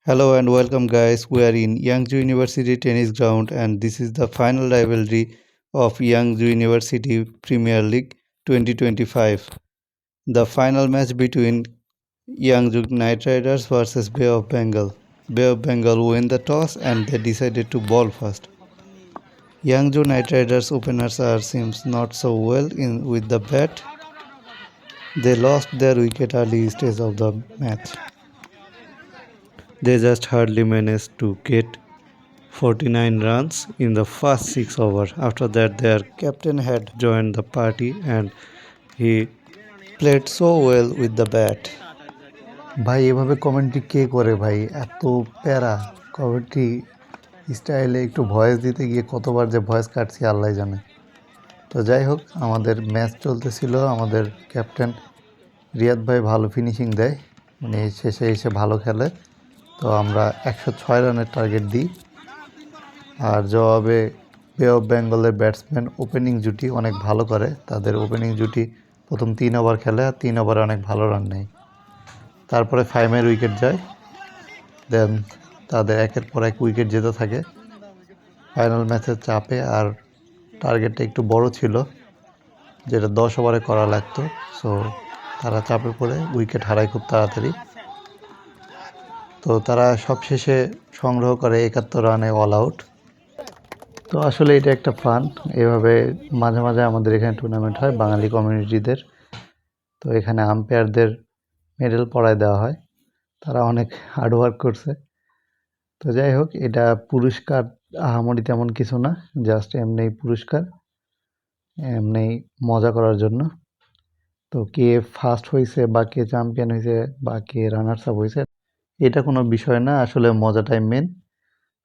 Hello and welcome guys. We are in Yangzhou University tennis ground and this is the final rivalry of Yangzhou University Premier League 2025. The final match between Yangzhou Knight Riders versus Bay of Bengal. Bay of Bengal win the toss and they decided to ball first. Yangzhou Knight Riders openers are seems not so well in with the bat. They lost their wicket early stage of the match. They just hardly managed to get 49 runs in the first 6 overs. After that, their captain had joined the party and he played so well with the bat. ভাই এভাবে commentary কে করে ভাই? এত প্যারা commentary স্টাইলে একটু voice দিতে গিয়ে কতবার যে ভয়েস কাটছি আল্লাহ জানে। তো যাই হোক, আমাদের ম্যাচ চলতেছিল। আমাদের ক্যাপ্টেন রিয়াদ ভাই ভালো ফিনিশিং দেয়, মানে শেষে এসে ভালো খেলে। তো আমরা 106 রানের টার্গেট দিই। আর জবাবে বে অফ বেঙ্গলের ব্যাটসম্যান ওপেনিং জুটি অনেক ভালো করে। তাদের ওপেনিং জুটি প্রথম 3 ওভার খেলে আর 3 ওভারে অনেক ভালো রান নেয়। তারপরে ফাইমের উইকেট যায়, দেন তাদের একের পর এক উইকেট যেতে থাকে। ফাইনাল ম্যাচের চাপে আর টার্গেটটা একটু বড় ছিল, যেটা 10 ওভারে করা লাগতো। সো তারা চাপে পড়ে উইকেট হারায় খুব তাড়াতাড়ি। তো তারা সবশেষে সংগ্রহ করে 71 রানে অল আউট। তো আসলে এটা একটা ফান। এভাবে মাঝে মাঝে আমাদের এখানে টুর্নামেন্ট হয় বাঙালি কমিউনিটিদের। তো এখানে আম্পায়ারদের মেডেল পরায় দেওয়া হয়, তারা অনেক হার্ডওয়ার্ক করছে। তো যাই হোক, এটা পুরস্কার আহামরি তেমন কিছু না, জাস্ট এমনি পুরস্কার, এমনি মজা করার জন্য। তো কে ফার্স্ট হয়েছে বা কে চ্যাম্পিয়ন হয়েছে বা কে রানার্স আপ হয়েছে এটা কোনো বিষয় না, আসলে মজাটাই মেন।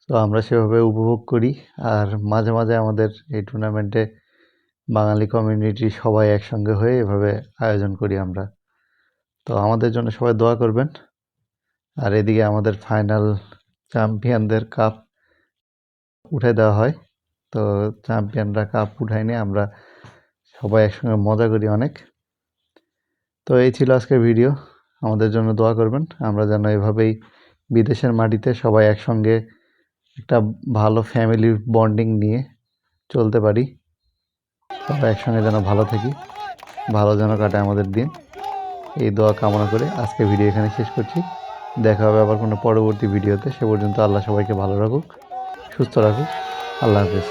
তো আমরা সেভাবে উপভোগ করি। আর মাঝে মাঝে আমাদের এই টুর্নামেন্টে বাঙালি কমিউনিটি সবাই একসঙ্গে হয়ে এভাবে আয়োজন করি আমরা। তো আমাদের জন্য সবাই দোয়া করবেন। আর এদিকে আমাদের ফাইনাল চ্যাম্পিয়নদের কাপ উঠে দেওয়া হয়। তো চ্যাম্পিয়নরা কাপ উঠায় নিয়ে আমরা সবাই একসঙ্গে মজা করি অনেক। তো এই ছিল আজকের ভিডিও। আমাদের জন্য দোয়া করবেন, আমরা যেন এভাবেই বিদেশের মাটিতে সবাই একসঙ্গে একটা ভালো ফ্যামিলি বন্ডিং নিয়ে চলতে পারি। সবাই একসঙ্গে যেন ভালো থাকি, ভালো যেন কাটে আমাদের দিন, এই দোয়া কামনা করে আজকের ভিডিও এখানে শেষ করছি। দেখা হবে আবার কোনো পরবর্তী ভিডিওতে। সে পর্যন্ত আল্লাহ সবাইকে ভালো রাখুক, সুস্থ রাখুক। আল্লাহ হাফেজ।